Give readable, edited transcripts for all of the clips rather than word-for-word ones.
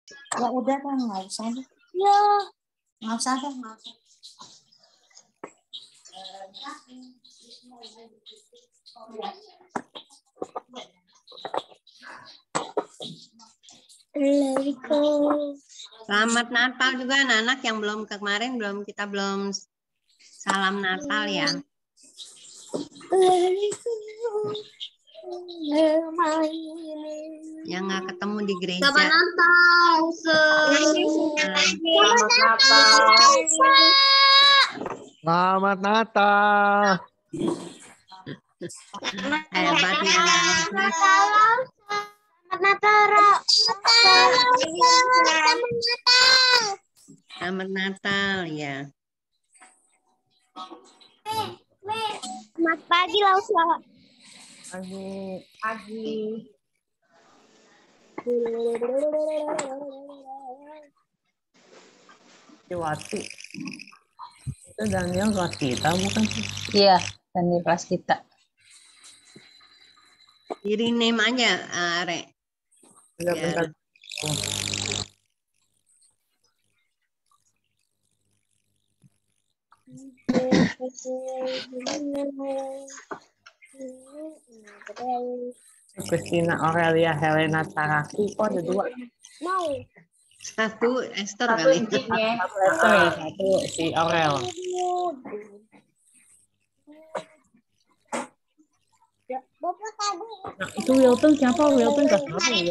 Ya udah kan, nggak usah deh. Ya, nggak usah deh, nggak usah. Selamat Natal juga anak-anak yang kemarin kita belum salam Natal ya. Yang nggak ketemu di gereja. Selamat Natal, Selamat Natal. Selamat Natal. Hebat nih anak-anak. Selamat Natal. Selamat Natal ya. Selamat pagi, Lausa. Pagi. Wati. Itu Daniel kelas kita bukan sih? Iya, Daniel kelas kita. Di rename aja, Are. Bentar. Christina Aurelia Helena Taraki kok ada dua. Mau. Satu Esther Satu kali. incingnya. Satu Esther ya, satu si Aurel. Bapak tadi. Nah, itu Wilton siapa? Wilton kelas berapa ya?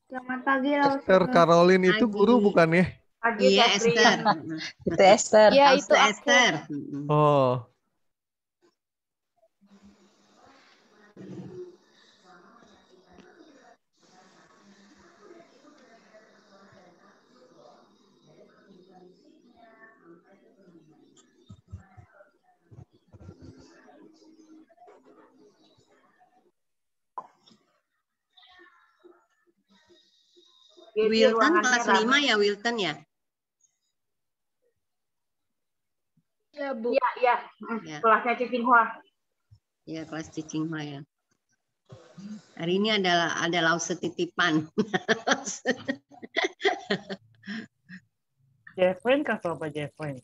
Selamat pagi, Lausa. Esther Caroline itu guru bukan ya? Pagi Iya Catherine. Esther. Itu Esther. Ya, Hause itu aku. Esther. Oh. Wilton kelas 5 ya Wilton ya? Ya, Bu. Iya, iya. Ya. Kelasnya Cicing Hua. Ya kelas Cicing Hoa ya. Hari ini ada lause titipan. Jeffrey kelas berapa Jeffrey?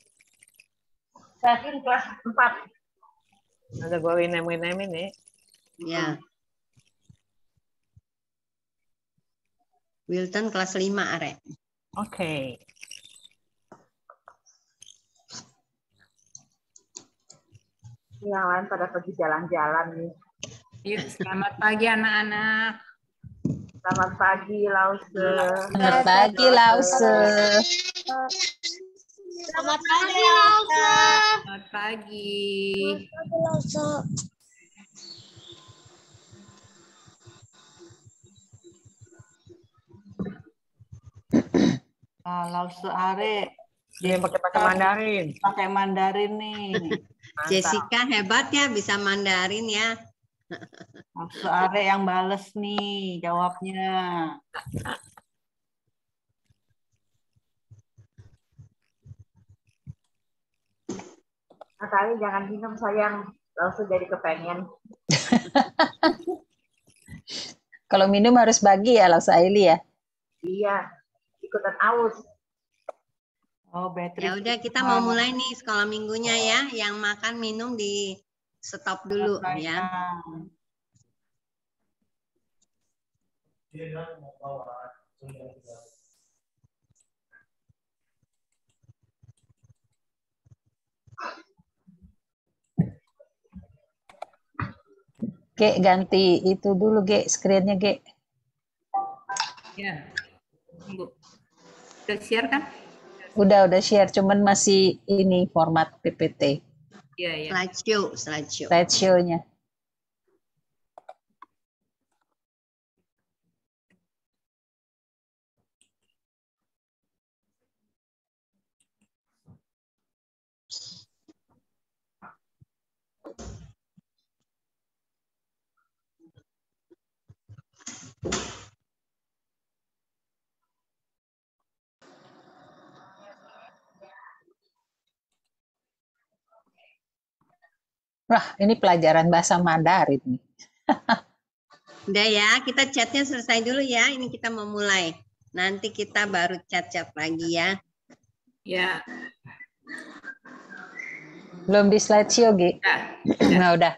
Jeffrey kelas 4. Ada gue winem ini. Ya. Wilton kelas 5 Are. Oke. Yang lain pada pergi jalan-jalan nih. Yuk, selamat pagi anak-anak. Selamat pagi, Lause. Selamat pagi, Lause. Selamat pagi, Lausa. Selamat pagi. Lause Are. Dia pakai Mandarin. Pakai Mandarin nih. Mantap. Jessica hebat ya bisa Mandarin ya. Lause Are yang bales nih jawabnya. Natali jangan minum sayang. Langsung jadi kepengen. Kalau minum harus bagi ya, Lause Aili ya. Iya. Ikutan aus. Oh, Beatrice. Ya udah kita mau mulai nih sekolah minggunya ya. Yang makan minum di stop dulu ya. Ge, ganti itu dulu, Ge, screen-nya, Ge. Ya. Tunggu. Udah share kan? Udah share, cuman masih ini format PPT, Iya, iya. Slideshow. slideshow-nya. Wah, ini pelajaran bahasa Mandarin nih. Udah ya, kita chatnya selesai dulu ya. Ini kita mau mulai. Nanti kita baru chat-chat lagi ya. Ya, Belum di slideshow, Gi. Nah, udah.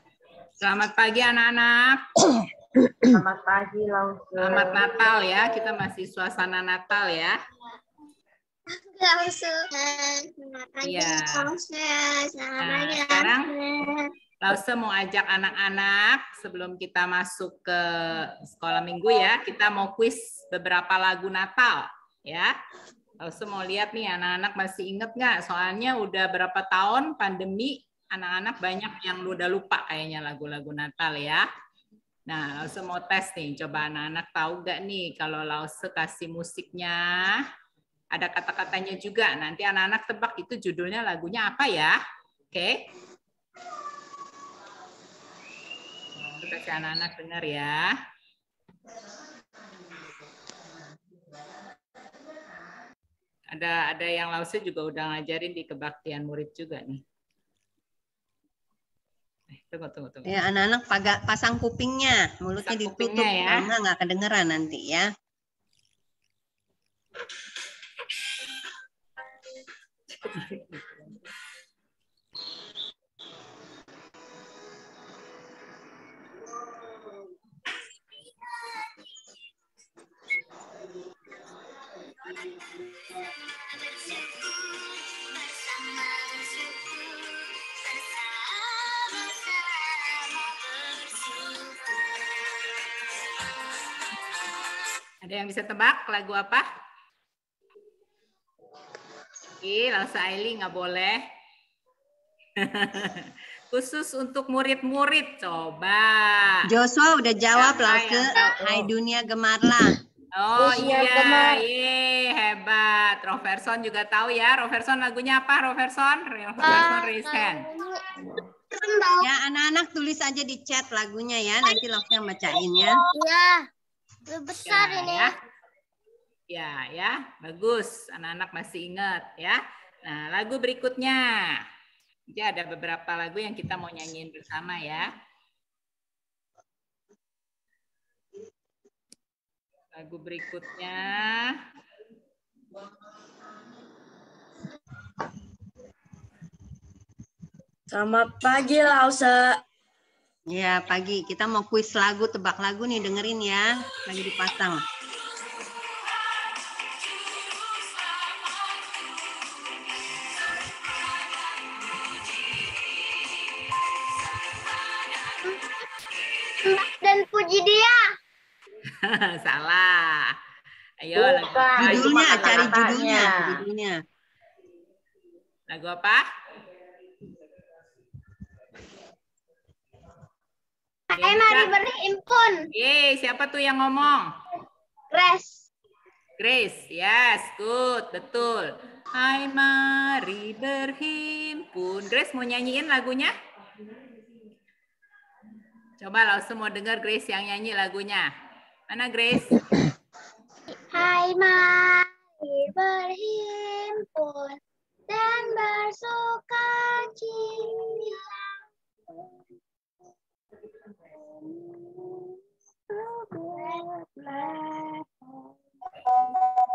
selamat pagi anak-anak. Selamat pagi, Lause. Selamat Natal ya. Kita masih suasana Natal ya. Lause. Iya. Selamat Nah, pagi, sekarang Lause. Lause mau ajak anak-anak sebelum kita masuk ke sekolah minggu ya. Kita mau kuis beberapa lagu Natal ya. Lause mau lihat nih anak-anak masih inget nggak? Soalnya udah berapa tahun pandemi, anak-anak banyak yang udah lupa kayaknya lagu-lagu Natal ya. Nah, Lause mau tes nih. Coba anak-anak tahu nggak nih kalau Lause kasih musiknya, ada kata-katanya juga. Nanti anak-anak tebak itu judulnya lagunya apa ya. Oke? Kita kasih anak-anak dengar ya. Ada yang Lause juga udah ngajarin di kebaktian murid juga nih. Tunggu. Ya, anak-anak pasang kupingnya, mulutnya Pasang ditutup, kupingnya ya. karena nggak kedengeran nanti ya. Ada yang bisa tebak lagu apa? Oke, Lause Aili nggak boleh. Khusus untuk murid-murid, coba. Joshua udah jawab, Siapa Lause. yang tahu? Hai Dunia Gemarlah. Oh Usia iya, Gemar. hebat. Roverson juga tahu ya. Roverson lagunya apa, Roverson? Roverson raise hand. Ya, anak-anak tulis aja di chat lagunya ya. Nanti Lause yang bacain ya. Iya. Besar Ya, ini. ya, bagus. Anak-anak masih ingat ya. Nah, lagu berikutnya. Jadi ada beberapa lagu yang kita mau nyanyiin bersama ya. Lagu berikutnya. Selamat pagi, Lause. Ya, pagi. Kita mau kuis lagu, tebak lagu nih, dengerin ya. Lagi dipasang. Dan puji dia. Salah. Ayo, lagu apa? Judulnya, itu cari kata-katanya. judulnya. Lagu apa? Hai, mari berhimpun. Siapa tuh yang ngomong? Grace. Grace, yes, good, betul. Hai, mari berhimpun. Grace mau nyanyiin lagunya? Coba Lause mau dengar Grace yang nyanyi lagunya. Mana Grace? Hai, mari berhimpun dan bersuka cita.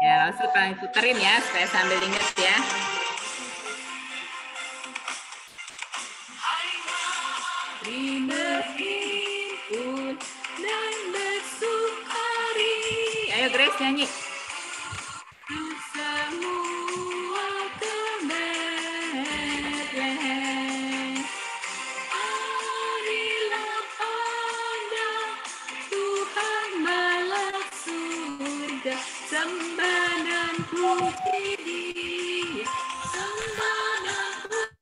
Ya, Lause kalian puterin ya, supaya sambil inget ya. Mari berhimpun dan bersukari. Ayo Grace nyanyi. Semua ke Bethlehem. Marilah pada Tuhan balak surga. Sembah dan puji Dia. Sembah dan puji.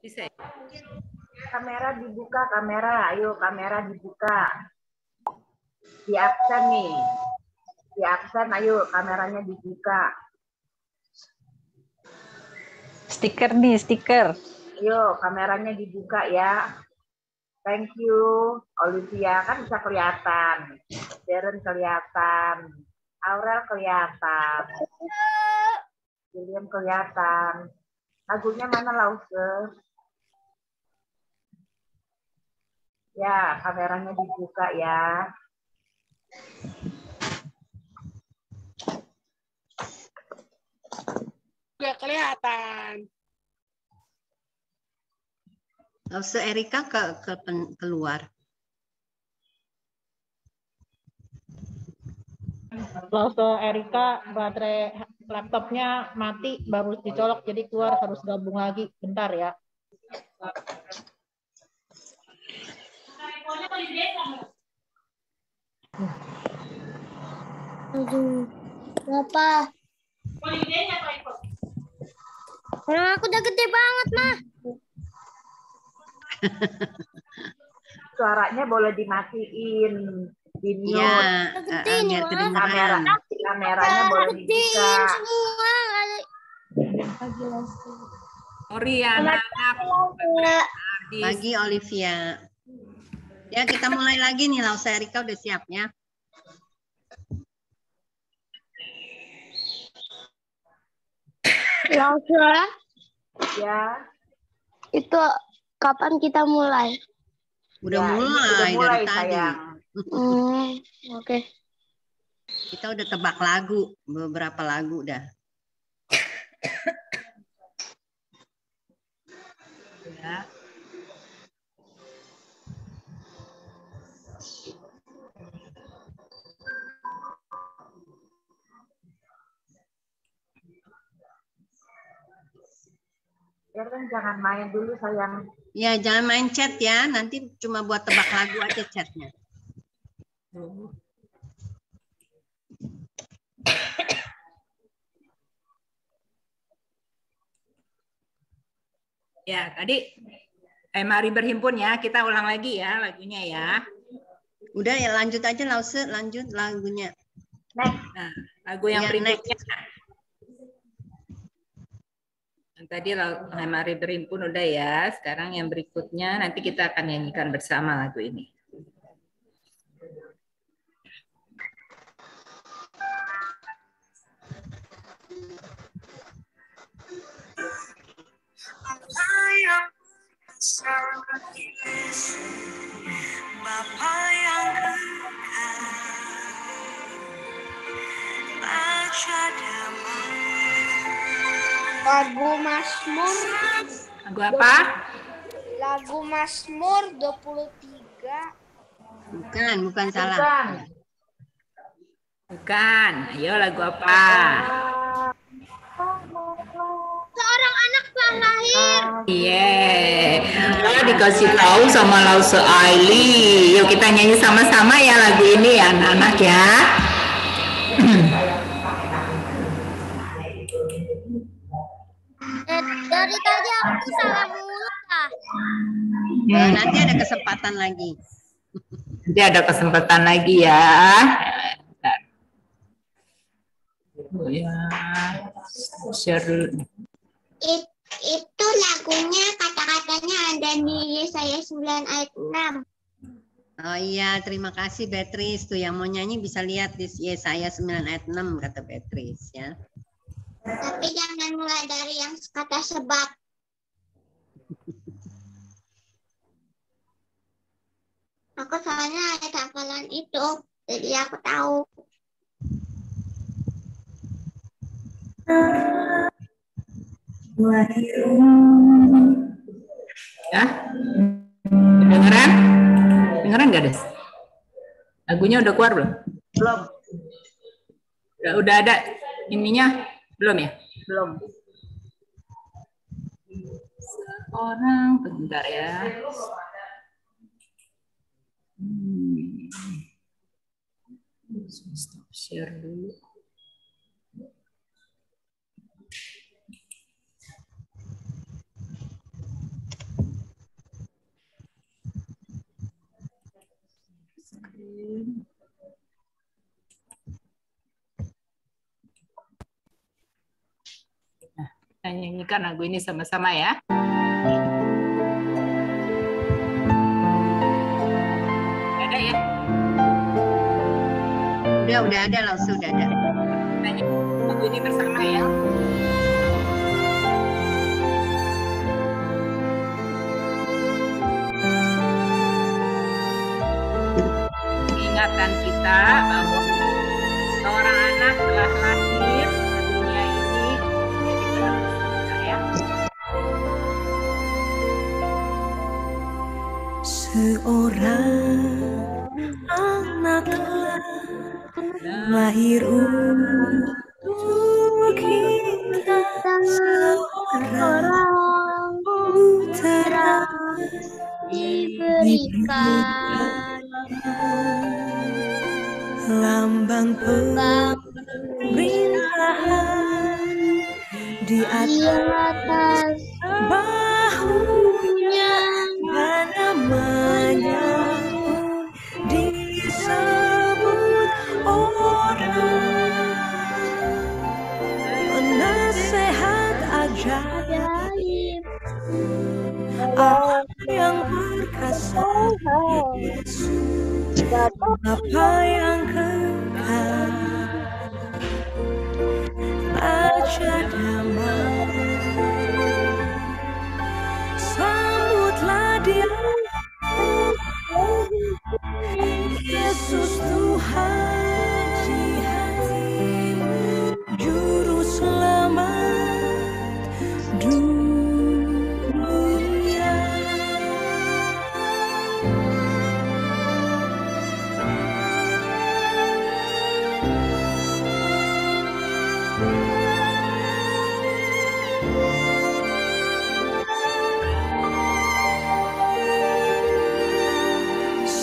Bisa. Ya? Kamera dibuka, kamera. Ayo, kamera dibuka. Di absen nih. Di absen, ayo kameranya dibuka. Stiker nih, stiker. Ayo, kameranya dibuka ya. Thank you. Olivia kan bisa kelihatan. Darren kelihatan. Aurel kelihatan. William kelihatan. Lagunya mana, Lause? Ya, kameranya dibuka ya. Gak kelihatan. Lause Erika keluar. Lause Erika baterai laptopnya mati baru dicolok jadi keluar, harus gabung lagi. Bentar ya. Aduh, kenapa? Orang aku udah gede banget, Mah. Suaranya boleh dimatiin. Di mute. Ya, biar kedengeran. Kameranya boleh dibuka. Semua. Sorry ya, anak-anak. Pagi Olivia. Ya, kita mulai lagi nih. Lause Erika udah siap ya. Lause, Ya. itu kapan kita mulai? Udah Ya, ini mulai udah mulai, dari tadi. sayang. Oke. Kita udah tebak lagu, beberapa lagu dah. Ya. Darren jangan main dulu, sayang. Ya, jangan main chat ya. Nanti cuma buat tebak lagu aja chatnya. Ya, tadi mari berhimpun ya. Kita ulang lagi ya lagunya ya. Udah ya, lanjut aja Lause, lanjut lagunya. Next. Nah, lagu yang Ya, berikutnya. Tadi mari berhimpun udah ya. Sekarang yang berikutnya nanti kita akan nyanyikan bersama lagu ini. Bapa yang kekal, baca damai. Lagu Mazmur. Lagu apa? Lagu Mazmur 23. Bukan salah. Bukan. Bukan. Ayo lagu apa? Seorang anak telah lahir. Iya. Yeah. Dikasih tahu sama Lause Aili. Yuk kita nyanyi sama-sama ya lagu ini ya anak-anak ya. Dari tadi aku salah mulut ah. Nanti ada kesempatan lagi. Nanti ada kesempatan lagi ya. Oh ya. Share dulu. Itu lagunya kata-katanya ada di Yesaya 9 ayat 6. Oh iya, terima kasih Beatrice. Tuh yang mau nyanyi bisa lihat di Yesaya 9 ayat 6 kata Beatrice ya. Tapi jangan mulai dari yang kata sebab. Aku soalnya ada hafalan itu, jadi aku tahu. Ya. Dengeran? Dengeran nggak, Des? Lagunya udah keluar belum? Belum. Udah ada ininya? Belum ya? Belum. Orang bentar ya. Stop share dulu. Kita nyanyikan lagu ini sama-sama ya. Ada ya? Udah ada langsung udah ada. Kita nyanyikan lagu ini bersama ya. Ingatan kita bahwa seorang anak telah lahir ke dunia ini menjadi penerus kita ya. Seorang anak telah lahir untuk kita, seorang putra diberikan, lambang pemerintahan di atas bahunya, dan namanya pun disebut orang penasehat ajaib, Allah yang perkasa, Yesus Bapa yang kekal, Raja damai. Sambutlah Dia, Yesus Tuhan di hatimu, Juru Selamat dunia.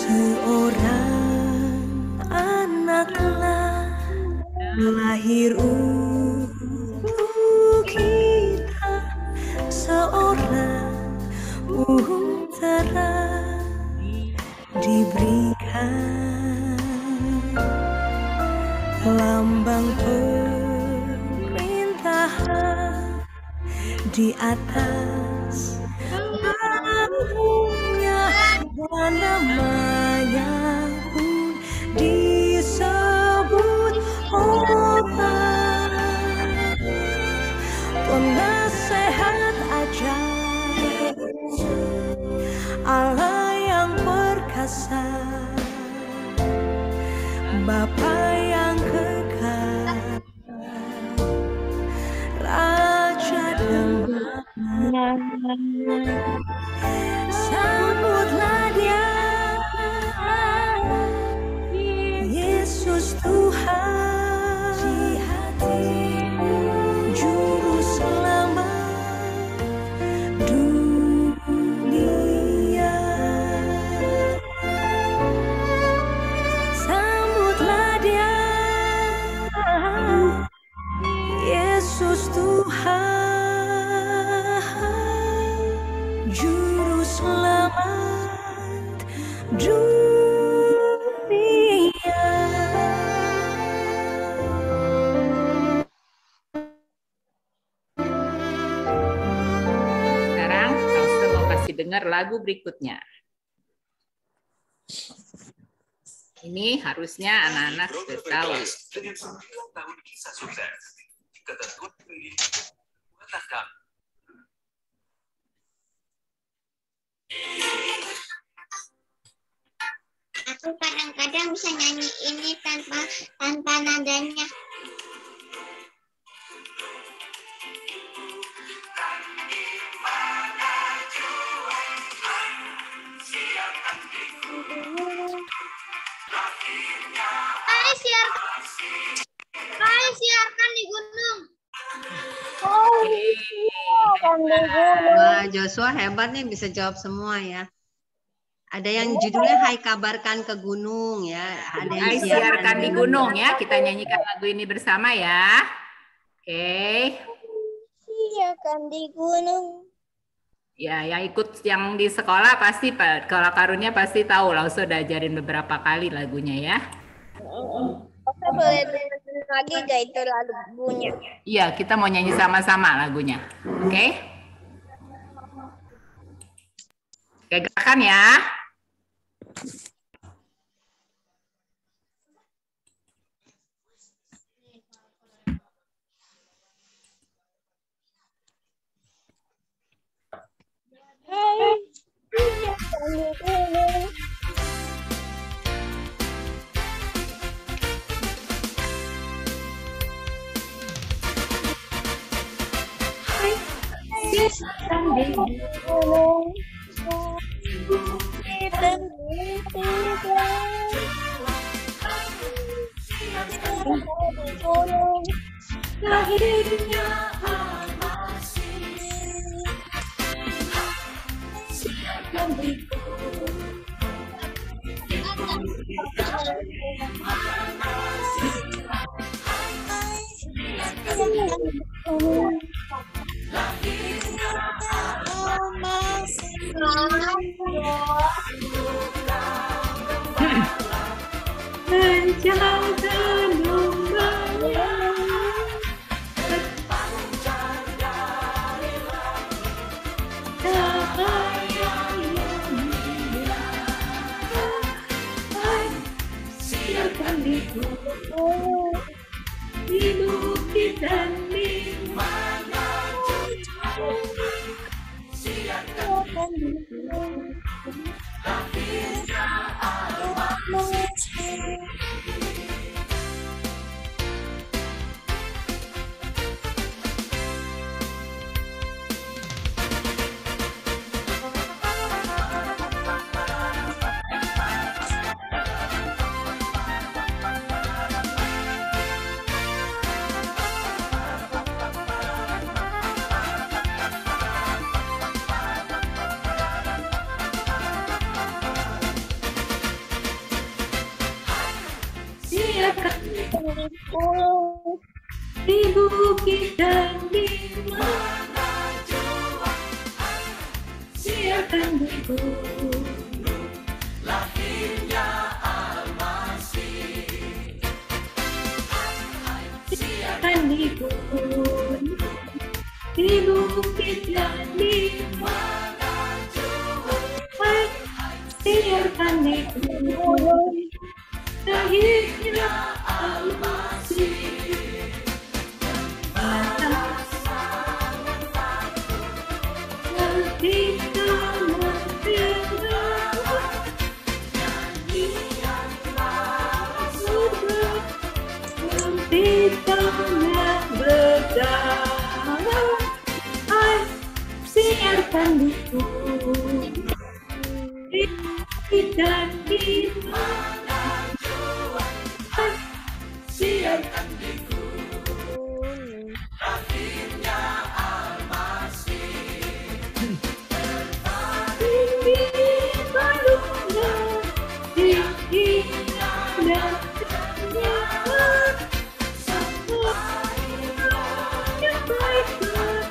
Seorang anak telah lahir untuk kita, seorang putra diberikan, lambang pemerintahan di atas bahunya, dan namanya pun disebut orang penasehat ajaib, Allah yang perkasa, Bapa yang kekal, Raja damai. Sambutlah Dia, Yesus Tuhan di hatimu, Juru Selamat dunia. Sambutlah Dia, Yesus Tuhan, Juru Selamat dunia. Sekarang Tausa mau kasih dengar lagu berikutnya. Ini harusnya anak-anak sudah tahu. Dengan 9 tahun kisah sukses, ketentuan tinggi buatan Aku kadang-kadang bisa nyanyi ini tanpa nadanya. Kali siarkan di gunung. Wah, Joshua hebat nih bisa jawab semua ya. Ada yang judulnya Hai Kabarkan ke Gunung ya. Ada yang Hai siarkan di gunung ya. Kita nyanyikan lagu ini bersama ya. Oke. Siarkan di gunung. Ya, yang ikut yang di sekolah pasti kalau Karunia pasti tahu. Langsung udah ajarin beberapa kali lagunya ya. Oke, boleh. lagi gak itu lagunya? Iya, kita mau nyanyi sama-sama lagunya. Oke? Oke, gerakan ya. Lahirnya Al-Masih, siapkan diriku. Lahirnya Al-Masih, menjaga dombanya. Di bukit dan di mana siapkan lahirnya Al-Masih. Di bukit dan di mana jua, siapkan di gunung lahirnya Al-Masih. Siapkan di gunung, di bukit dan di mana jua, siapkan di gunung lahirnya Al-Masih. Siapkan buku dan di mana jua, siapkan buku lahirnya Al-Masih. Ini barunya dihina dan ternyata semua yang baiklah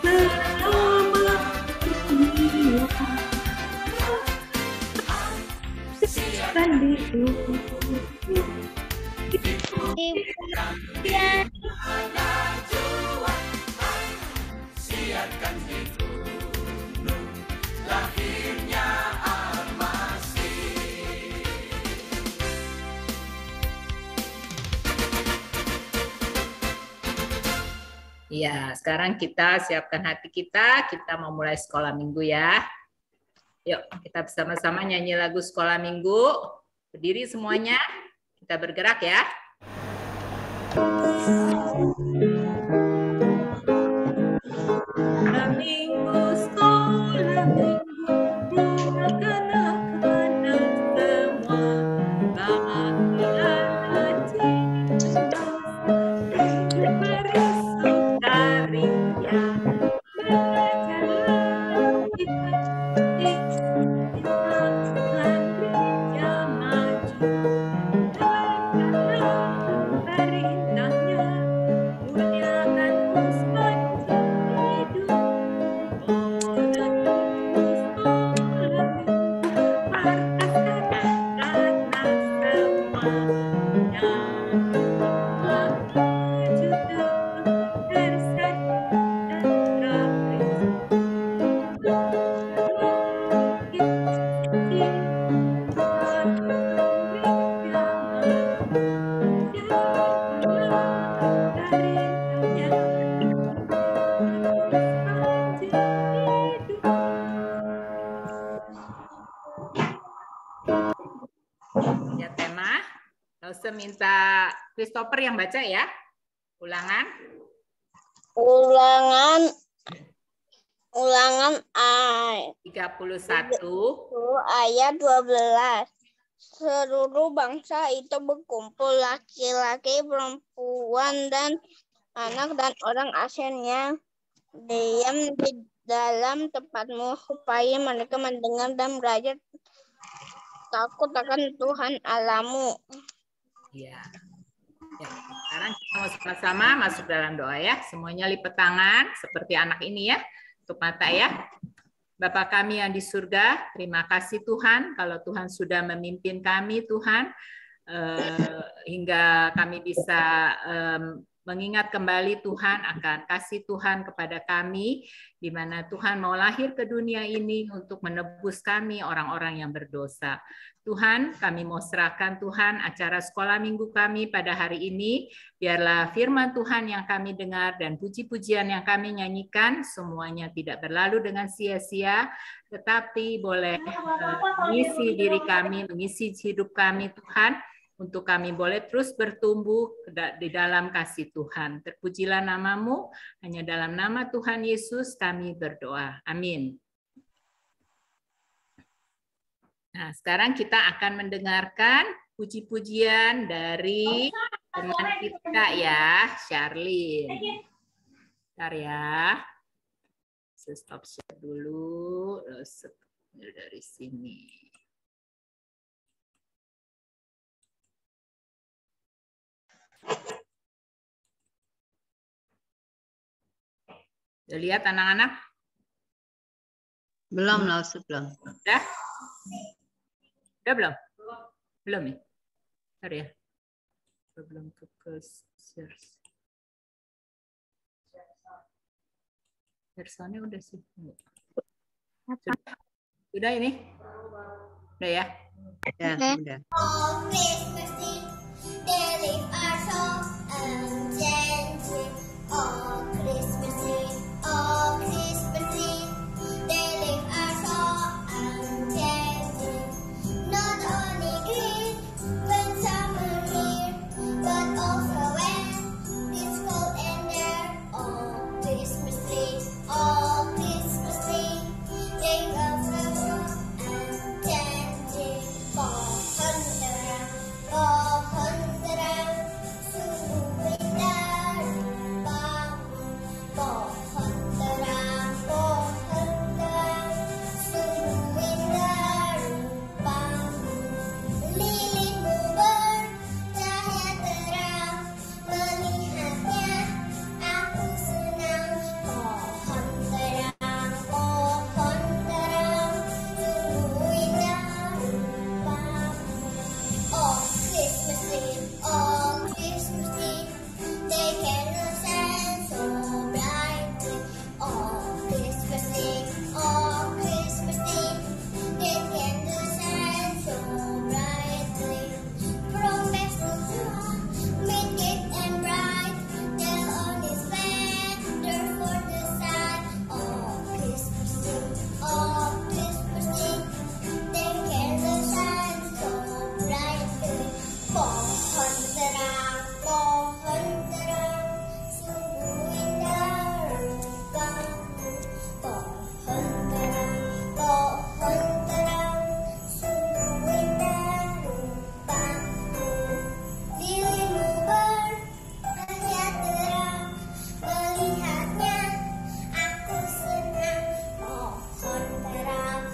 selama dunia. Siapkan buku siapkan di gunung lahirnya Al-Masih. Ya, sekarang kita siapkan hati kita mau mulai sekolah minggu ya. Yuk, kita bersama-sama nyanyi lagu sekolah minggu. Berdiri semuanya, kita bergerak ya. Minggu sekolah minggu, anak-anak semua bahagia cinta, bersukaria, belajarlah kita di Tuhan gereja maju, belajarlah Lause minta Christopher yang baca ya. Ulangan. Ulangan ayat 31 ayat 12. Seluruh bangsa itu berkumpul, laki-laki, perempuan, dan anak dan orang asingnya diam di dalam tempatmu supaya mereka mendengar dan belajar takut akan Tuhan Allahmu. Ya. Ya, sekarang kita mau sama-sama masuk dalam doa ya. Semuanya lipat tangan seperti anak ini ya. Tutup mata ya. Bapa kami yang di surga, terima kasih Tuhan kalau Tuhan sudah memimpin kami Tuhan hingga kami bisa mengingat kembali Tuhan akan kasih Tuhan kepada kami di mana Tuhan mau lahir ke dunia ini untuk menebus kami orang-orang yang berdosa. Tuhan, kami mau serahkan Tuhan acara sekolah minggu kami pada hari ini. Biarlah firman Tuhan yang kami dengar dan puji-pujian yang kami nyanyikan semuanya tidak berlalu dengan sia-sia, tetapi boleh mengisi diri kami, mengisi hidup kami Tuhan, untuk kami boleh terus bertumbuh di dalam kasih Tuhan. Terpujilah namamu, hanya dalam nama Tuhan Yesus kami berdoa. Amin. Nah, sekarang kita akan mendengarkan puji-pujian dari teman kita ya, Charlene. Bentar ya. Stop share dulu. Dari sini. Udah lihat anak-anak? Belum, belum. Udah? Udah belum? Belum ya? Bentar ya. Belum ke share. Share-nya udah sih. Sudah ini? Udah ya? Ya, udah. Oh, Christmas Eve, they leave our song unchanged. Oh, Christmas Eve, oh, Christmas Eve, they leave our song unchanged. Not only green when summer here, but also when it's cold and there. Oh, Christmas tree, oh, Christmas tree, think of the world unchanged. Pohon terang, sungguh indah rupamu. Pohon terang, sungguh indah rupamu. Lilinmu bercahaya terang, melihatnya aku senang. Pohon terang, sungguh indah rupamu. Oh, Christmas Eve, oh, Christmas Eve, they candles shine so brightly. Oh, Christmas Eve, oh, Christmas Eve, they candles shine so brightly. From best to dawn, midnight and bright, they'll only splendor for the sight. Oh, Christmas Eve, oh, Christmas Eve, they candles shine so brightly. Pohon terang, sungguh indah rupamu. Pohon terang, sungguh indah rupamu. Lilinmu bercahaya terang, melihatnya aku senang. Pohon terang,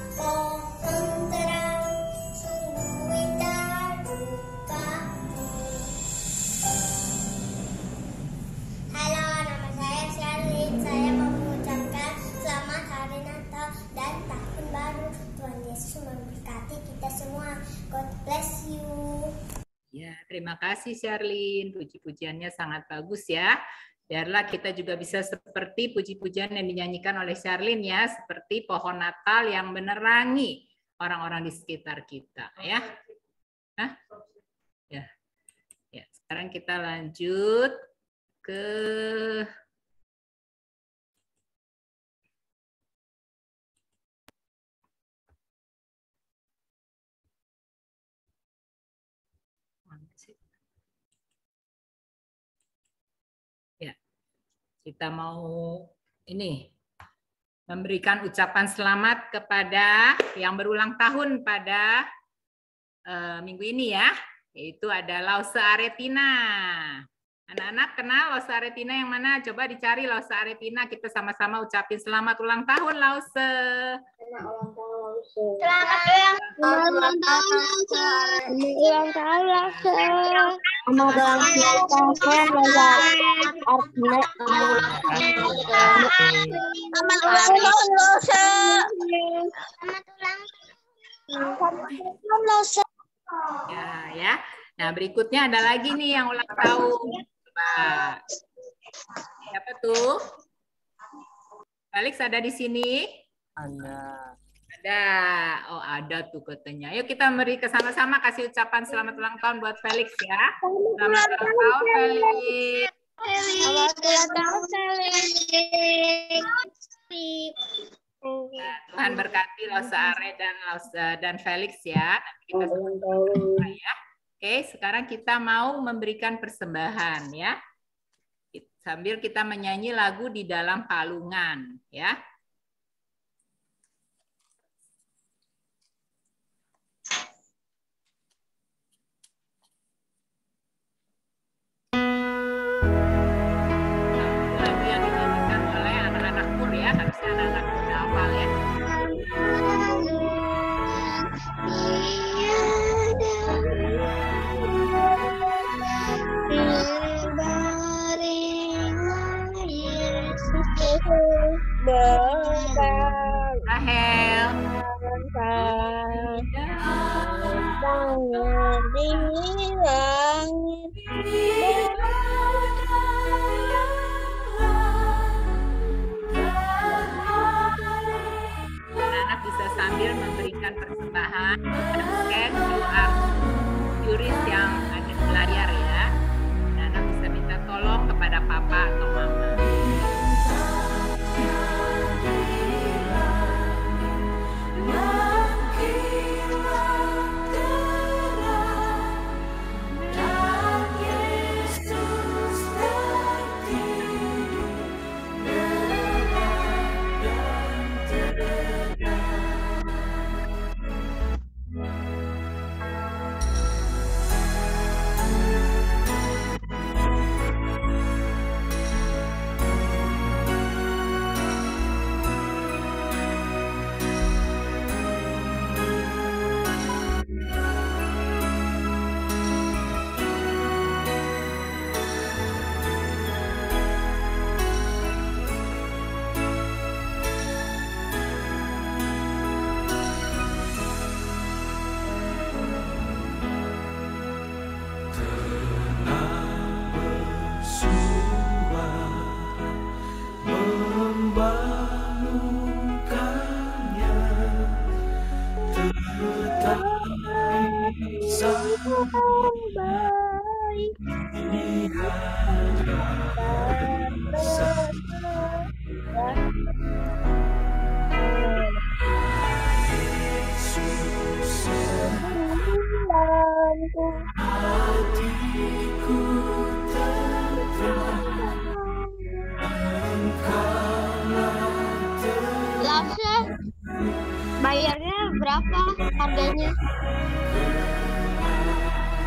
sungguh indah rupamu. Halo, nama saya Charlene. Saya mau mengucapkan selamat hari Natal dan tahun baru. Tuhan Yesus memberkati kita semua. God bless you. Ya, terima kasih Charlene. Puji-pujiannya sangat bagus ya. Biarlah kita juga bisa seperti puji-pujian yang dinyanyikan oleh Charlene ya, seperti pohon Natal yang menerangi orang-orang di sekitar kita ya. Hah? Ya. Ya, sekarang kita lanjut ke kita mau ini memberikan ucapan selamat kepada yang berulang tahun pada minggu ini ya, yaitu ada Lause Aretina. Anak-anak kenal Lause Aretina yang mana? Coba dicari Lause Aretina, kita sama-sama ucapin selamat ulang tahun Lause. Selamat ulang tahun, Lause. Ulang tahun, Lause. Selamat ulang tahun, Lause. Ya. Nah, berikutnya ada lagi nih yang ulang tahun. Coba. Siapa tuh? Felix ada di sini? Ada. Ada. Oh, ada tuh katanya. Yuk kita beri sama-sama kasih ucapan selamat ulang tahun buat Felix ya. Selamat ulang tahun Felix. Selamat ulang tahun, Felix. Nah, Tuhan berkati Lause Are dan Felix ya. Nanti kita sama-sama ya. Oke, sekarang kita mau memberikan persembahan ya. Sambil kita menyanyi lagu Di Dalam Palungan ya. Lagu yang dinyanyikan oleh anak-anak mur ya, harusnya anak-anak muda hafal ya. Rahel. Anak-anak bisa sambil memberikan persembahan, scan QR QRIS yang ada di layar ya. Anak bisa minta tolong kepada papa atau mama. Bayarnya berapa harganya?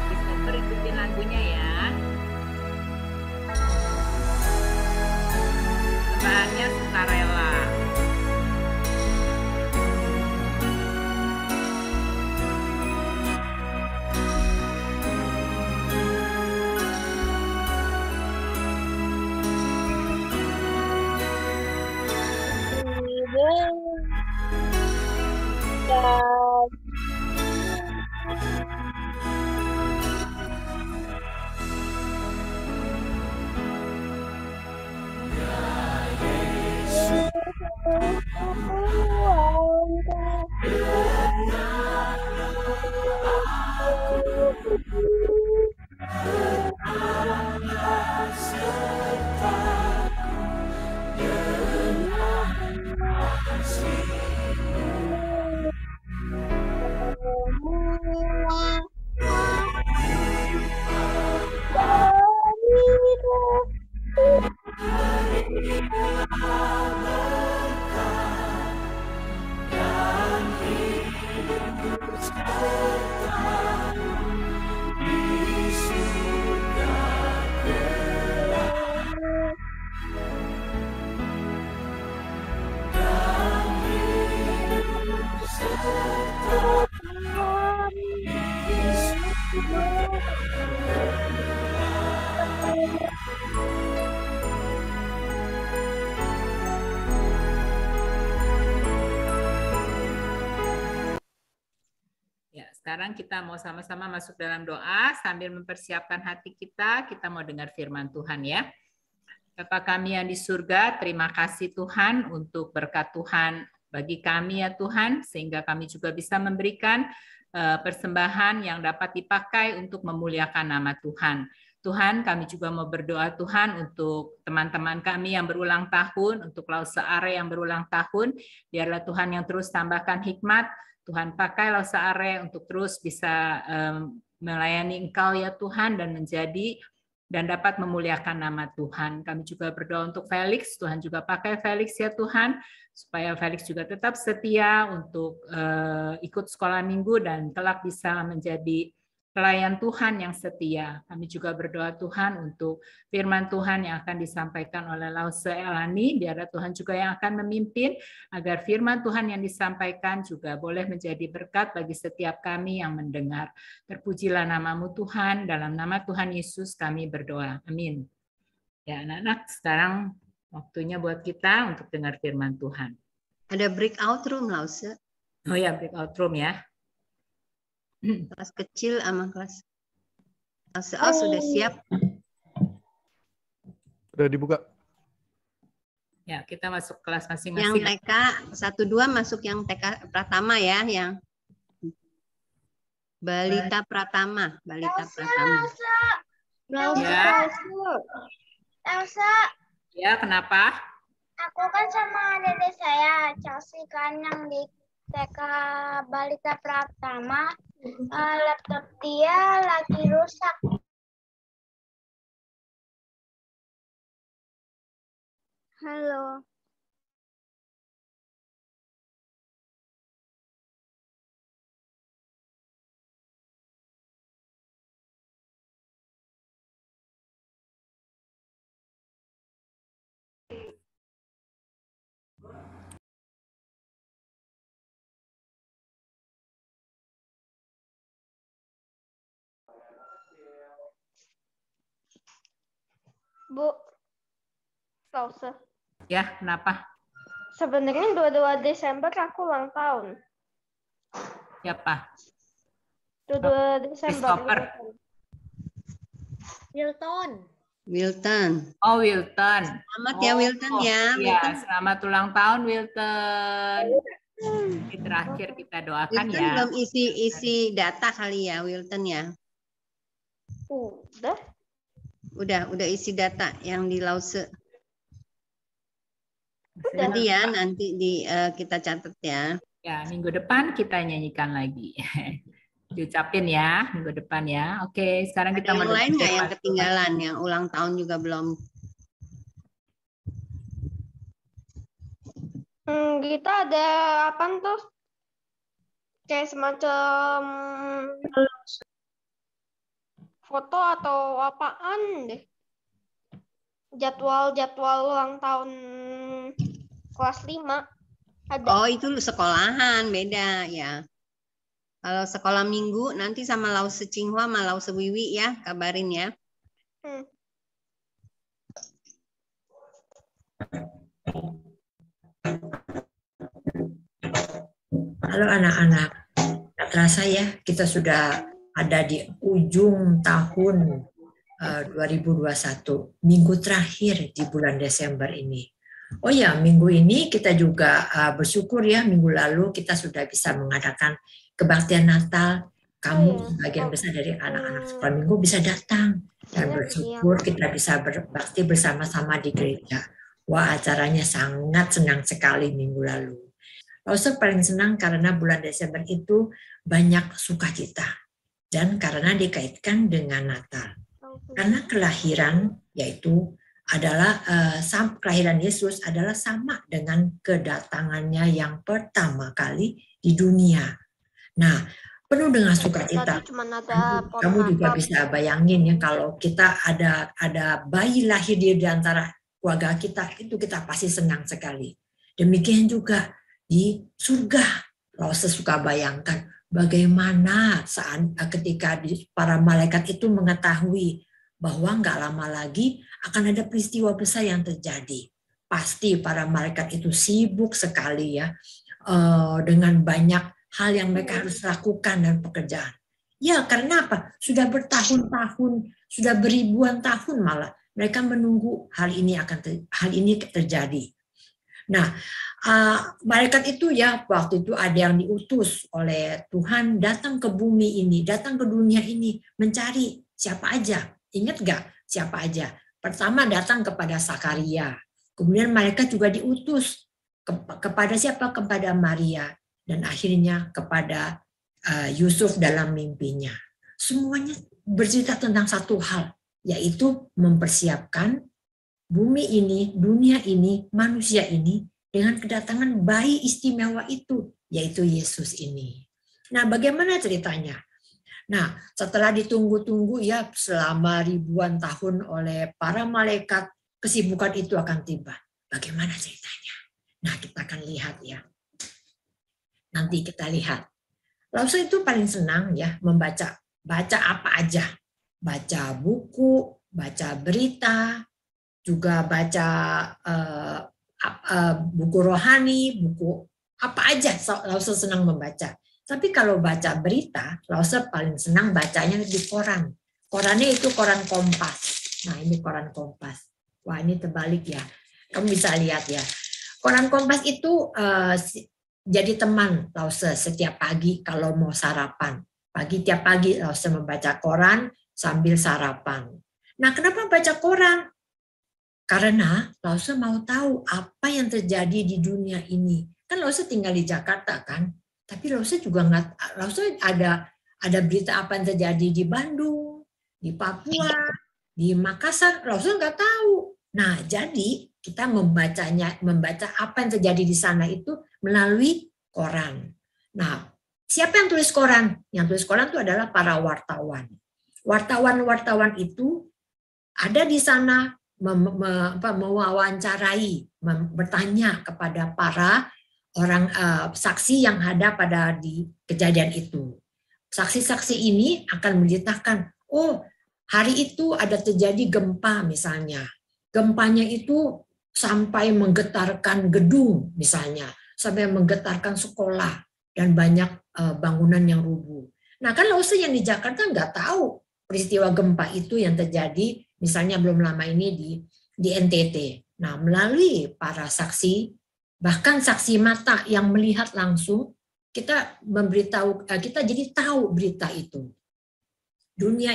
Bisa ikutin lagunya ya. Bahannya sukarela. sekarang kita mau sama-sama masuk dalam doa sambil mempersiapkan hati kita mau dengar firman Tuhan ya. Bapa kami yang di surga, terima kasih Tuhan untuk berkat Tuhan bagi kami ya Tuhan, sehingga kami juga bisa memberikan persembahan yang dapat dipakai untuk memuliakan nama Tuhan. Tuhan, kami juga mau berdoa Tuhan untuk teman-teman kami yang berulang tahun, untuk Lause Are yang berulang tahun, biarlah Tuhan yang terus tambahkan hikmat, Tuhan pakai Lause Are untuk terus bisa melayani Engkau ya Tuhan dan dapat memuliakan nama Tuhan. Kami juga berdoa untuk Felix, Tuhan juga pakai Felix ya Tuhan, supaya Felix juga tetap setia untuk ikut sekolah minggu dan kelak bisa menjadi pelayan Tuhan yang setia. Kami juga berdoa Tuhan untuk firman Tuhan yang akan disampaikan oleh Lause Elani, biarlah Tuhan juga yang akan memimpin, agar firman Tuhan yang disampaikan juga boleh menjadi berkat bagi setiap kami yang mendengar. Terpujilah namamu Tuhan, dalam nama Tuhan Yesus kami berdoa. Amin. Ya anak-anak, sekarang waktunya buat kita untuk dengar firman Tuhan. Ada breakout room, Lause. Oh ya, breakout room ya. Kelas kecil sama kelas sudah siap. Udah dibuka. Ya, kita masuk kelas Yang masing-masing. TK 1-2 masuk yang TK Pratama ya, yang Balita Pratama, Balita Pratama. Ya. Elsa, Ya, kenapa? aku kan sama dedek saya, Chelsea kan yang di TK Balita Pratama, laptop dia lagi rusak. Halo. Bu, Lause. Ya, kenapa? Sebenarnya 22 Desember aku ulang tahun. Siapa? 22 Desember. Christopher. Wilton. Wilton. Oh, Wilton. Selamat ya Wilton ya. Ya, Wilton. selamat ulang tahun Wilton. Ini terakhir kita doakan Wilton ya. belum isi data kali ya Wilton ya. Udah. Udah isi data yang di Lause. Nanti ya, nanti kita catat ya. Ya, minggu depan kita nyanyikan lagi. Diucapin ya, minggu depan ya. Oke, sekarang kita Ada yang lain nggak yang firman ketinggalan, yang ulang tahun juga belum? Kita ada apa tuh? Kayak semacam foto atau apaan deh? Jadwal ulang tahun kelas 5 ada. Oh, itu sekolahan, beda ya. Kalau sekolah minggu nanti sama Lause Cinghua sama Lause Wiwi ya, kabarin ya. Halo anak-anak, tak terasa ya kita sudah ada di ujung tahun 2021, minggu terakhir di bulan Desember ini. Oh ya, minggu ini kita juga bersyukur ya, minggu lalu kita sudah bisa mengadakan kebaktian Natal. Kamu sebagian besar dari anak-anak sekolah minggu bisa datang dan bersyukur kita bisa berbakti bersama-sama di gereja. Wah, acaranya sangat senang sekali minggu lalu. Lause paling senang karena bulan Desember itu banyak sukacita dan karena dikaitkan dengan Natal. Karena kelahiran yaitu adalah kelahiran Yesus adalah sama dengan kedatangannya yang pertama kali di dunia. Nah, penuh dengan sukacita. Kamu juga bisa bayangin ya kalau kita ada bayi lahir di antara keluarga kita, itu kita pasti senang sekali. Demikian juga di surga. Lause suka bayangkan bagaimana saat ketika para malaikat itu mengetahui bahwa nggak lama lagi akan ada peristiwa besar yang terjadi. Pasti para malaikat itu sibuk sekali ya dengan banyak hal yang mereka harus lakukan dan pekerjaan. Ya, karena apa? Sudah bertahun-tahun, sudah beribuan tahun malah mereka menunggu hal ini terjadi. Nah, malaikat itu ya waktu itu ada yang diutus oleh Tuhan datang ke bumi ini, datang ke dunia ini mencari siapa aja. Ingat gak siapa aja? Pertama datang kepada Sakaria. Kemudian malaikat juga diutus kepada siapa? Kepada Maria. Dan akhirnya kepada Yusuf dalam mimpinya. Semuanya bercerita tentang satu hal, yaitu mempersiapkan bumi ini, dunia ini, manusia ini dengan kedatangan bayi istimewa itu, yaitu Yesus ini. Nah, bagaimana ceritanya? Nah, setelah ditunggu-tunggu ya selama ribuan tahun oleh para malaikat, kesibukan itu akan tiba. Bagaimana ceritanya? Nah, kita akan lihat ya. Nanti kita lihat. Lausa itu paling senang ya baca apa aja. Baca buku, baca berita, juga baca buku rohani, buku apa aja. Lausa senang membaca. Tapi kalau baca berita, Lausa paling senang bacanya di koran. Korannya itu koran Kompas. Nah, ini koran Kompas. Wah, ini terbalik ya. Kamu bisa lihat ya. Koran Kompas itu jadi teman Lause setiap pagi kalau mau sarapan. Tiap pagi Lause membaca koran sambil sarapan. Nah, kenapa baca koran? Karena Lause mau tahu apa yang terjadi di dunia ini. Kan Lause tinggal di Jakarta kan, tapi Lause juga Lause ada berita apa yang terjadi di Bandung, di Papua, di Makassar. Lause nggak tahu. Nah, jadi kita membaca apa yang terjadi di sana itu melalui koran. Nah, siapa yang tulis koran? Yang tulis koran itu adalah para wartawan. Wartawan-wartawan itu ada di sana mewawancarai, bertanya kepada para orang saksi yang ada pada di kejadian itu. Saksi-saksi ini akan menceritakan, oh hari itu ada terjadi gempa misalnya. Gempanya itu sampai menggetarkan gedung misalnya, sampai menggetarkan sekolah dan banyak bangunan yang rubuh. Nah kan Lause yang di Jakarta nggak tahu peristiwa gempa itu yang terjadi misalnya belum lama ini di NTT. Nah melalui para saksi, bahkan saksi mata yang melihat langsung, kita jadi tahu berita itu. Dunia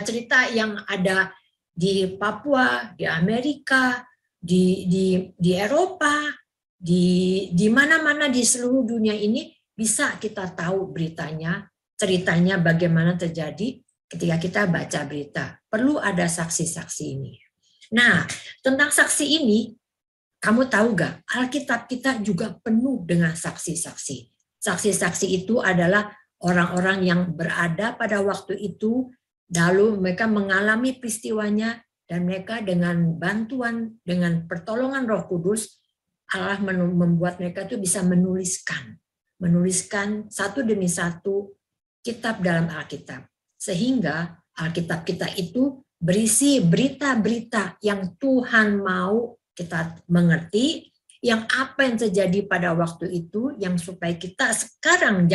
cerita yang ada di Papua, di Amerika, di Eropa, di mana-mana di seluruh dunia ini bisa kita tahu beritanya, ceritanya bagaimana terjadi ketika kita baca berita. Perlu ada saksi-saksi ini. Nah, tentang saksi ini, kamu tahu gak? Alkitab kita juga penuh dengan saksi-saksi. Saksi-saksi itu adalah orang-orang yang berada pada waktu itu, lalu mereka mengalami peristiwanya, dan mereka dengan bantuan, dengan pertolongan Roh Kudus, Allah membuat mereka itu bisa menuliskan satu demi satu kitab dalam Alkitab. Sehingga Alkitab kita itu berisi berita-berita yang Tuhan mau kita mengerti, yang apa yang terjadi pada waktu itu, yang supaya kita sekarang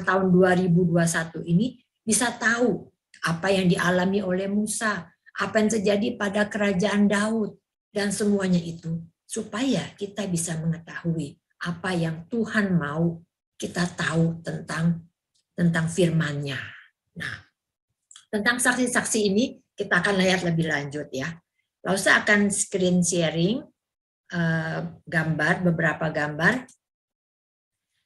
tahun 2021 ini bisa tahu apa yang dialami oleh Musa, apa yang terjadi pada kerajaan Daud, dan semuanya itu supaya kita bisa mengetahui apa yang Tuhan mau kita tahu tentang firman-Nya. Nah, tentang saksi-saksi ini kita akan lihat lebih lanjut ya. Lausa akan screen sharing beberapa gambar.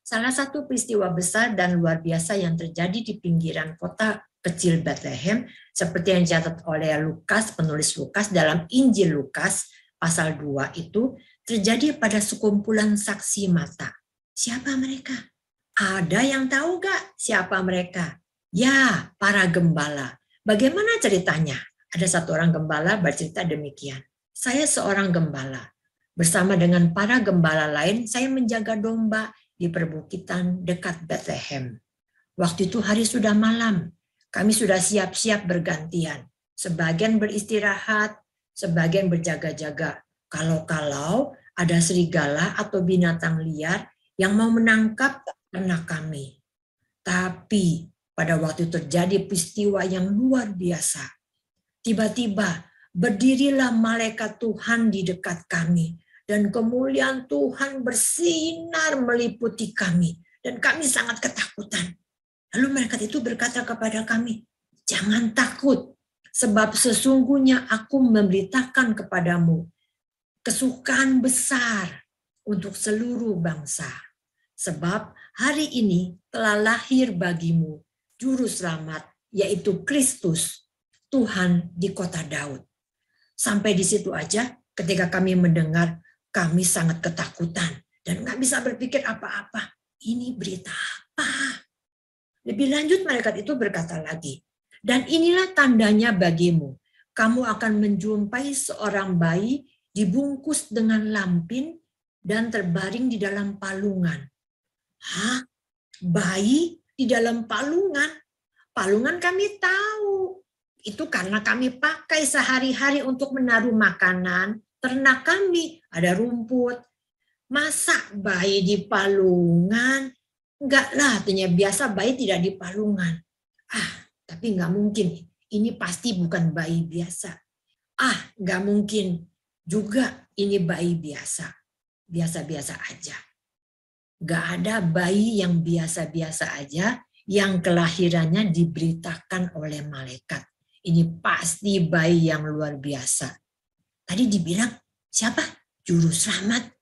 Salah satu peristiwa besar dan luar biasa yang terjadi di pinggiran kota kecil Bethlehem, seperti yang dicatat oleh penulis Lukas dalam Injil Lukas pasal 2 itu, terjadi pada sekumpulan saksi mata. Siapa mereka? Ada yang tahu gak siapa mereka? Ya, para gembala. Bagaimana ceritanya? Ada satu orang gembala bercerita demikian. Saya seorang gembala. Bersama dengan para gembala lain, saya menjaga domba di perbukitan dekat Bethlehem. Waktu itu hari sudah malam. Kami sudah siap-siap bergantian. Sebagian beristirahat, sebagian berjaga-jaga. Kalau ada serigala atau binatang liar yang mau menangkap ternak kami. Tapi pada waktu terjadi peristiwa yang luar biasa, tiba-tiba berdirilah malaikat Tuhan di dekat kami. Dan kemuliaan Tuhan bersinar meliputi kami. Dan kami sangat ketakutan. Lalu malaikat itu berkata kepada kami, jangan takut, sebab sesungguhnya aku memberitakan kepadamu kesukaan besar untuk seluruh bangsa. Sebab hari ini telah lahir bagimu Juru Selamat, yaitu Kristus, Tuhan di kota Daud. Sampai di situ aja, ketika kami mendengar, kami sangat ketakutan. Dan nggak bisa berpikir apa-apa. Ini berita apa? Lebih lanjut malaikat itu berkata lagi, dan inilah tandanya bagimu. Kamu akan menjumpai seorang bayi dibungkus dengan lampin dan terbaring di dalam palungan. Hah? Bayi di dalam palungan? Palungan kami tahu. Itu karena kami pakai sehari-hari untuk menaruh makanan, ternak kami, ada rumput. Masa bayi di palungan? Enggak lah, artinya biasa bayi tidak di palungan. Tapi enggak mungkin. Ini pasti bukan bayi biasa. Enggak mungkin juga ini bayi biasa. Biasa-biasa aja. Enggak ada bayi yang biasa-biasa aja yang kelahirannya diberitakan oleh malaikat. Ini pasti bayi yang luar biasa. Tadi dibilang, siapa? Juru Selamat,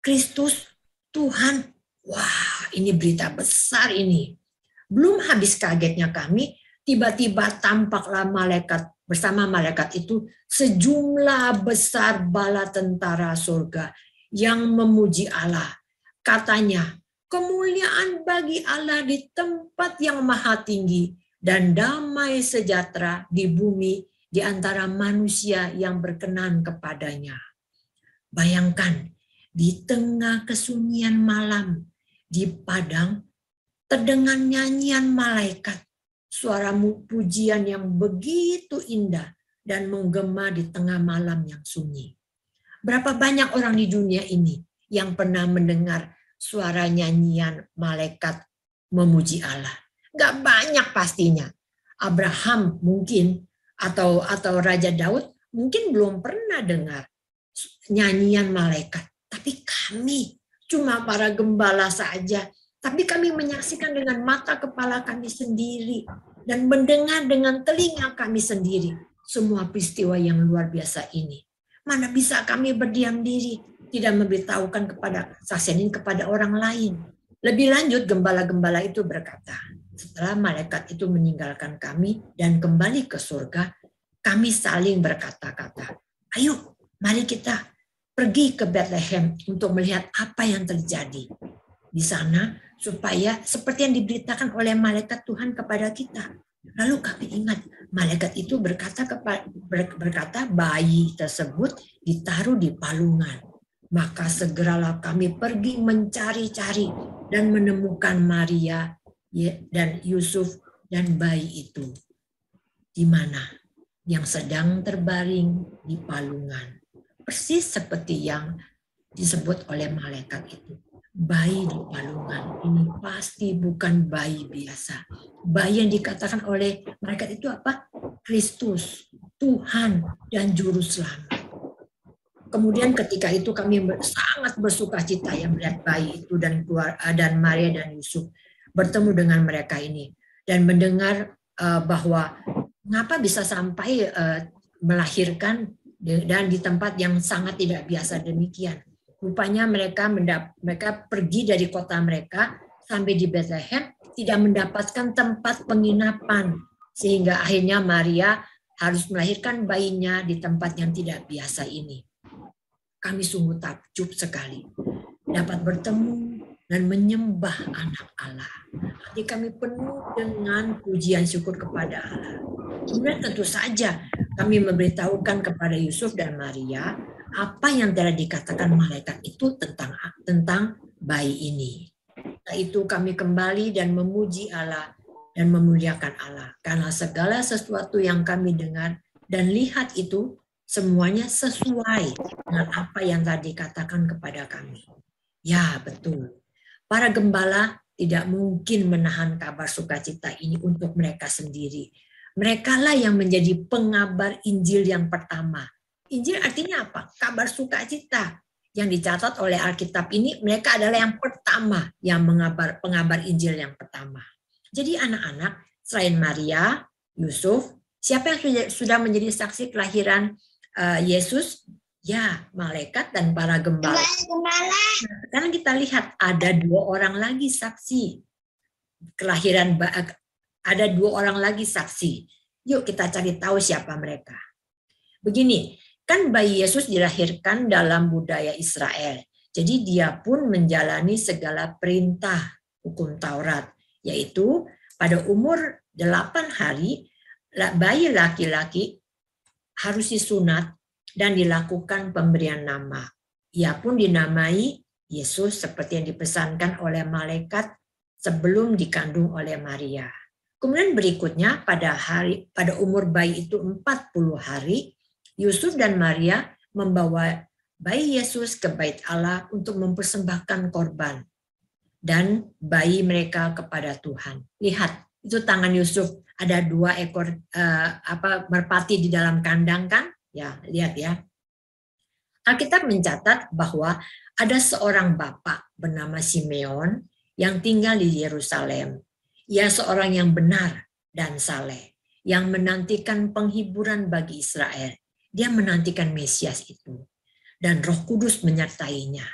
Kristus, Tuhan. Wah, ini berita besar ini. Belum habis kagetnya kami, tiba-tiba tampaklah malaikat, bersama malaikat itu sejumlah besar bala tentara surga yang memuji Allah. Katanya, kemuliaan bagi Allah di tempat yang maha tinggi dan damai sejahtera di bumi di antara manusia yang berkenan kepadanya. Bayangkan, di tengah kesunyian malam, di padang, terdengar nyanyian malaikat, suara pujian yang begitu indah dan menggema di tengah malam yang sunyi. Berapa banyak orang di dunia ini yang pernah mendengar suara nyanyian malaikat memuji Allah? Gak banyak pastinya. Abraham mungkin atau Raja Daud mungkin belum pernah dengar nyanyian malaikat. Tapi kami cuma para gembala saja. Tapi kami menyaksikan dengan mata kepala kami sendiri dan mendengar dengan telinga kami sendiri semua peristiwa yang luar biasa ini. Mana bisa kami berdiam diri, tidak memberitahukan kepada saksian ini kepada orang lain. Lebih lanjut, gembala-gembala itu berkata, setelah malaikat itu meninggalkan kami dan kembali ke surga, kami saling berkata-kata, ayo mari kita pergi ke Bethlehem untuk melihat apa yang terjadi di sana, supaya seperti yang diberitakan oleh malaikat Tuhan kepada kita. Lalu kami ingat, malaikat itu berkata bayi tersebut ditaruh di palungan. Maka segeralah kami pergi mencari-cari dan menemukan Maria dan Yusuf dan bayi itu. Di mana? Yang sedang terbaring di palungan. Persis seperti yang disebut oleh malaikat itu. Bayi di palungan ini pasti bukan bayi biasa. Bayi yang dikatakan oleh malaikat itu apa? Kristus, Tuhan, dan Juru Selamat. Kemudian ketika itu kami sangat bersukacita ya melihat bayi itu dan Maria dan Yusuf bertemu dengan mereka ini dan mendengar bahwa mengapa bisa sampai melahirkan dan di tempat yang sangat tidak biasa demikian. Rupanya mereka pergi dari kota mereka sampai di Bethlehem tidak mendapatkan tempat penginapan sehingga akhirnya Maria harus melahirkan bayinya di tempat yang tidak biasa ini. Kami sungguh takjub sekali dapat bertemu dan menyembah anak Allah. Hati kami penuh dengan pujian syukur kepada Allah. Kemudian tentu saja kami memberitahukan kepada Yusuf dan Maria apa yang telah dikatakan malaikat itu tentang bayi ini. Setelah itu kami kembali dan memuji Allah dan memuliakan Allah. Karena segala sesuatu yang kami dengar dan lihat itu semuanya sesuai dengan apa yang telah dikatakan kepada kami. Ya, betul. Para gembala tidak mungkin menahan kabar sukacita ini untuk mereka sendiri. Merekalah yang menjadi pengabar Injil yang pertama. Injil artinya apa? Kabar sukacita. Yang dicatat oleh Alkitab ini, mereka adalah yang pertama yang pengabar Injil yang pertama. Jadi anak-anak, selain Maria, Yusuf, siapa yang sudah menjadi saksi kelahiran Yesus? Ya, malaikat dan para gembala. Sekarang kita lihat ada 2 orang lagi saksi kelahiran, ada 2 orang lagi saksi. Yuk kita cari tahu siapa mereka. Begini, kan bayi Yesus dilahirkan dalam budaya Israel. Jadi dia pun menjalani segala perintah hukum Taurat, yaitu pada umur 8 hari bayi laki-laki harus disunat dan dilakukan pemberian nama. Ia pun dinamai Yesus seperti yang dipesankan oleh malaikat sebelum dikandung oleh Maria. Kemudian berikutnya pada umur bayi itu 40 hari, Yusuf dan Maria membawa bayi Yesus ke Bait Allah untuk mempersembahkan korban dan bayi mereka kepada Tuhan. Lihat, itu tangan Yusuf, ada 2 ekor merpati di dalam kandang kan? Ya, lihat ya. Alkitab mencatat bahwa ada seorang bapak bernama Simeon yang tinggal di Yerusalem. Ia seorang yang benar dan saleh, yang menantikan penghiburan bagi Israel. Dia menantikan Mesias itu. Dan Roh Kudus menyertainya.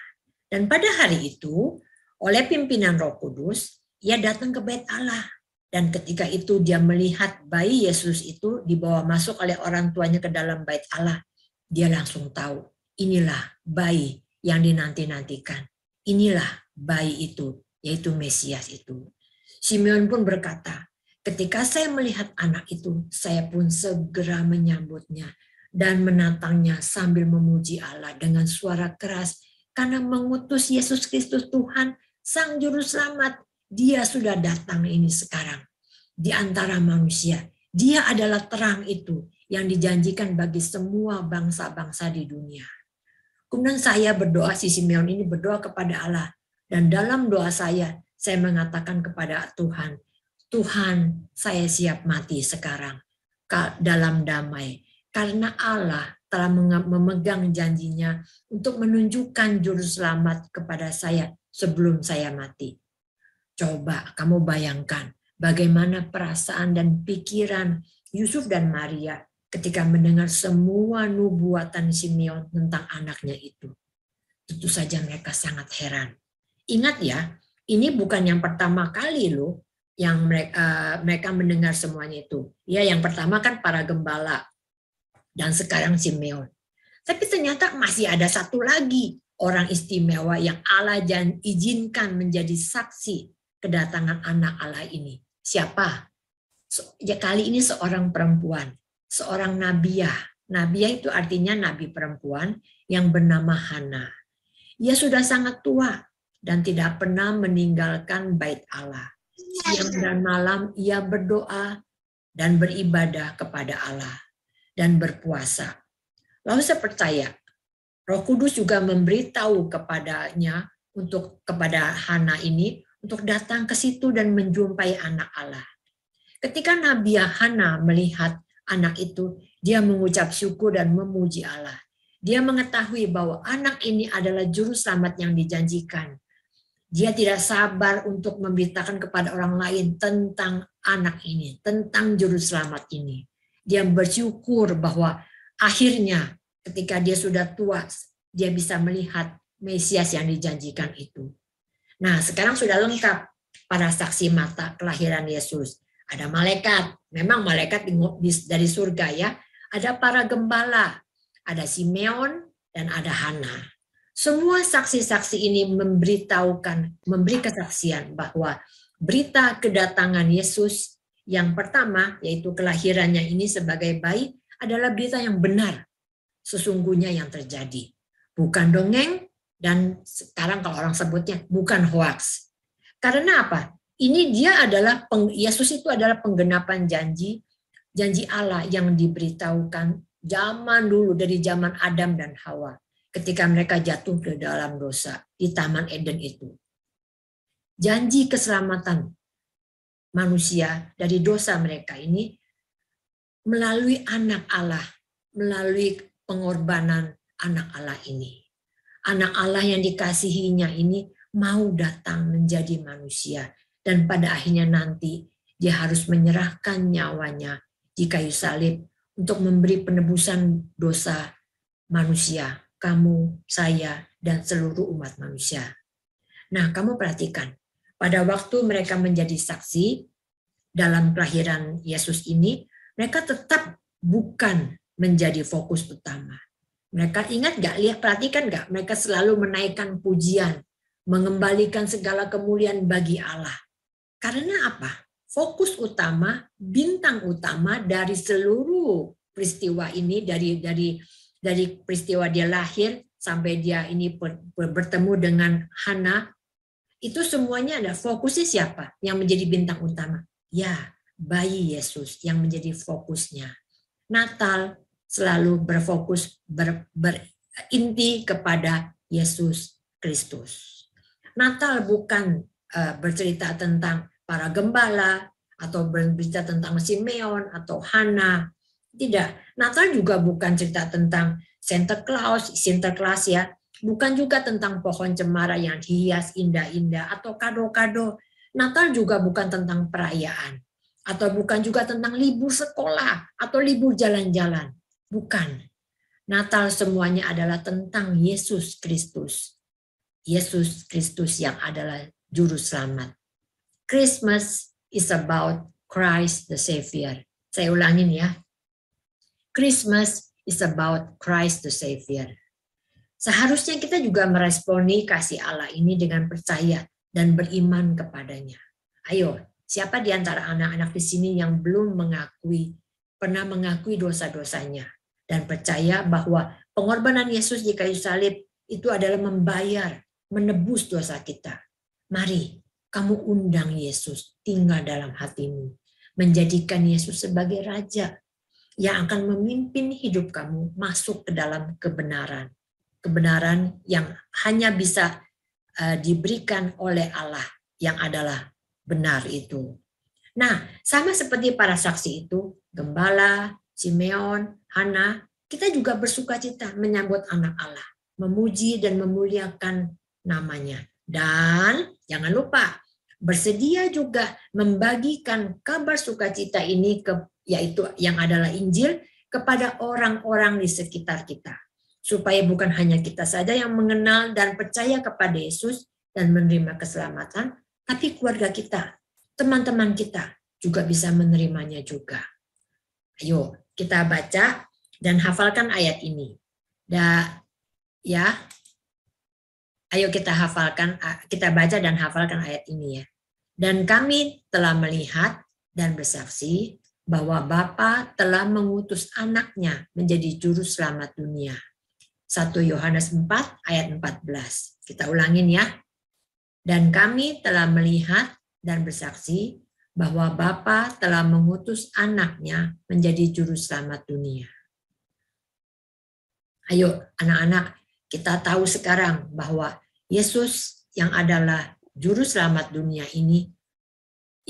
Dan pada hari itu, oleh pimpinan Roh Kudus, ia datang ke Bait Allah. Dan ketika itu dia melihat bayi Yesus itu dibawa masuk oleh orang tuanya ke dalam Bait Allah. Dia langsung tahu, inilah bayi yang dinanti-nantikan. Inilah bayi itu, yaitu Mesias itu. Simeon pun berkata, ketika saya melihat anak itu, saya pun segera menyambutnya dan menantangnya sambil memuji Allah dengan suara keras karena mengutus Yesus Kristus Tuhan, Sang Juru Selamat. Dia sudah datang ini sekarang di antara manusia. Dia adalah terang itu yang dijanjikan bagi semua bangsa-bangsa di dunia. Kemudian saya berdoa, si Simeon ini berdoa kepada Allah. Dan dalam doa saya mengatakan kepada Tuhan, Tuhan, saya siap mati sekarang dalam damai. Karena Allah telah memegang janjinya untuk menunjukkan juru selamat kepada saya sebelum saya mati. Coba kamu bayangkan bagaimana perasaan dan pikiran Yusuf dan Maria ketika mendengar semua nubuatan Simeon tentang anaknya itu. Tentu saja mereka sangat heran. Ingat ya, ini bukan yang pertama kali loh yang mereka mendengar semuanya itu. Ya, yang pertama kan para gembala. Dan sekarang Simeon. Tapi ternyata masih ada satu lagi orang istimewa yang Allah izinkan menjadi saksi kedatangan anak Allah ini. Siapa? Ya, kali ini seorang perempuan, seorang nabiah. Nabiah itu artinya nabi perempuan yang bernama Hana. Ia sudah sangat tua dan tidak pernah meninggalkan Bait Allah. Siang dan malam ia berdoa dan beribadah kepada Allah dan berpuasa. Lalu saya percaya Roh Kudus juga memberitahu kepadanya kepada Hana ini untuk datang ke situ dan menjumpai anak Allah. Ketika Nabi Hana melihat anak itu, dia mengucap syukur dan memuji Allah. Dia mengetahui bahwa anak ini adalah juru selamat yang dijanjikan. Dia tidak sabar untuk memberitakan kepada orang lain tentang anak ini, tentang juru selamat ini. Dia bersyukur bahwa akhirnya ketika dia sudah tua, dia bisa melihat Mesias yang dijanjikan itu. Nah, sekarang sudah lengkap para saksi mata kelahiran Yesus. Ada malaikat, memang malaikat dari surga ya. Ada para gembala, ada Simeon dan ada Hana. Semua saksi-saksi ini memberi kesaksian bahwa berita kedatangan Yesus yang pertama, yaitu kelahirannya ini sebagai bayi, adalah berita yang benar sesungguhnya yang terjadi. Bukan dongeng, dan sekarang kalau orang sebutnya bukan hoax. Karena apa? Ini Yesus itu adalah penggenapan janji Allah yang diberitahukan zaman dulu, dari zaman Adam dan Hawa, ketika mereka jatuh ke dalam dosa di Taman Eden itu. janji keselamatan manusia dari dosa mereka ini melalui anak Allah, melalui pengorbanan anak Allah ini. Anak Allah yang dikasihinya ini mau datang menjadi manusia. Dan pada akhirnya nanti dia harus menyerahkan nyawanya di kayu salib untuk memberi penebusan dosa manusia, kamu, saya, dan seluruh umat manusia. Nah, kamu perhatikan, pada waktu mereka menjadi saksi dalam kelahiran Yesus ini, mereka tetap bukan menjadi fokus utama. Mereka ingat gak, lihat, perhatikan gak, mereka selalu menaikkan pujian, mengembalikan segala kemuliaan bagi Allah. Karena apa? Fokus utama, bintang utama dari seluruh peristiwa ini, dari peristiwa dia lahir sampai dia ini bertemu dengan Hana, itu semuanya ada fokusnya siapa yang menjadi bintang utama? Ya, bayi Yesus yang menjadi fokusnya. Natal selalu berfokus berinti kepada Yesus Kristus. Natal bukan bercerita tentang para gembala atau bercerita tentang Simeon atau Hana. Tidak. Natal juga bukan cerita tentang Santa Claus ya. Bukan juga tentang pohon cemara yang hias indah-indah atau kado-kado. Natal juga bukan tentang perayaan. Atau bukan juga tentang libur sekolah atau libur jalan-jalan. Bukan. Natal semuanya adalah tentang Yesus Kristus. Yesus Kristus yang adalah juru selamat. Christmas is about Christ the Savior. Saya ulangin ya. Christmas is about Christ the Savior. Seharusnya kita juga meresponi kasih Allah ini dengan percaya dan beriman kepadanya. Ayo, siapa di antara anak-anak di sini yang belum pernah mengakui dosa-dosanya dan percaya bahwa pengorbanan Yesus di kayu salib itu adalah menebus dosa kita. Mari, kamu undang Yesus tinggal dalam hatimu. Menjadikan Yesus sebagai Raja yang akan memimpin hidup kamu masuk ke dalam kebenaran. Kebenaran yang hanya bisa diberikan oleh Allah yang adalah benar itu. Nah, sama seperti para saksi itu, Gembala, Simeon, Hana, kita juga bersukacita menyambut anak Allah, memuji dan memuliakan namanya. Dan jangan lupa, bersedia juga membagikan kabar sukacita ini yaitu yang adalah Injil kepada orang-orang di sekitar kita. Supaya bukan hanya kita saja yang mengenal dan percaya kepada Yesus dan menerima keselamatan, tapi keluarga kita, teman-teman kita juga bisa menerimanya juga. Ayo kita baca dan hafalkan ayat ini. Ayo kita hafalkan, kita baca dan hafalkan ayat ini ya. Dan kami telah melihat dan bersaksi bahwa Bapa telah mengutus anaknya menjadi juru selamat dunia. 1 Yohanes 4 ayat 14. Kita ulangin ya. Dan kami telah melihat dan bersaksi bahwa Bapa telah mengutus anaknya menjadi juru selamat dunia. Ayo anak-anak, kita tahu sekarang bahwa Yesus yang adalah juru selamat dunia ini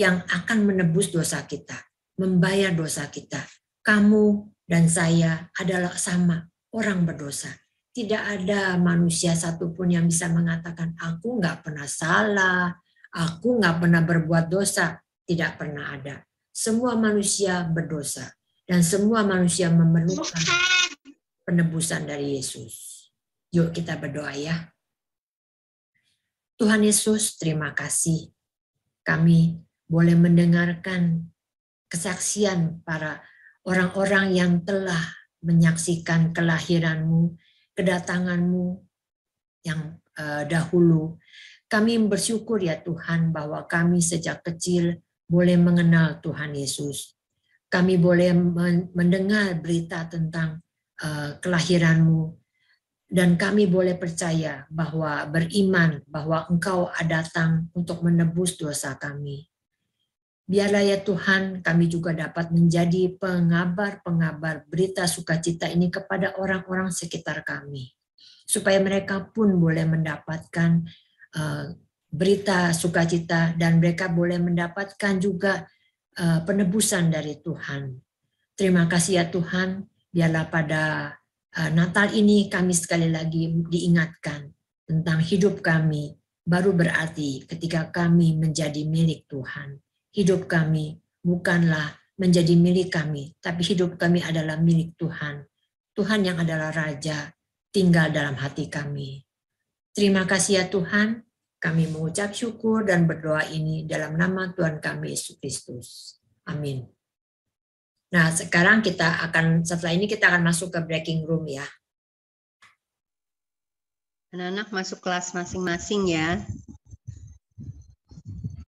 yang akan menebus dosa kita, membayar dosa kita. Kamu dan saya adalah sama orang berdosa. Tidak ada manusia satupun yang bisa mengatakan, aku nggak pernah salah, aku nggak pernah berbuat dosa. Tidak pernah ada. Semua manusia berdosa. Dan semua manusia memerlukan penebusan dari Yesus. Yuk kita berdoa ya. Tuhan Yesus, terima kasih. Kami boleh mendengarkan kesaksian para orang-orang yang telah menyaksikan kelahiran-Mu, kedatangan-Mu yang dahulu. Kami bersyukur ya Tuhan bahwa kami sejak kecil boleh mengenal Tuhan Yesus. Kami boleh mendengar berita tentang kelahiran-Mu. Dan kami boleh percaya bahwa beriman bahwa Engkau datang untuk menebus dosa kami. Biarlah ya Tuhan kami juga dapat menjadi pengabar-pengabar berita sukacita ini kepada orang-orang sekitar kami. Supaya mereka pun boleh mendapatkan berita sukacita dan mereka boleh mendapatkan juga penebusan dari Tuhan. Terima kasih ya Tuhan, biarlah pada Natal ini kami sekali lagi diingatkan tentang hidup kami baru berarti ketika kami menjadi milik Tuhan. Hidup kami bukanlah menjadi milik kami, tapi hidup kami adalah milik Tuhan. Tuhan yang adalah Raja tinggal dalam hati kami. Terima kasih ya Tuhan, kami mengucap syukur dan berdoa ini dalam nama Tuhan kami Yesus Kristus. Amin. Nah, sekarang setelah ini kita akan masuk ke breaking room ya. Anak-anak masuk kelas masing-masing ya.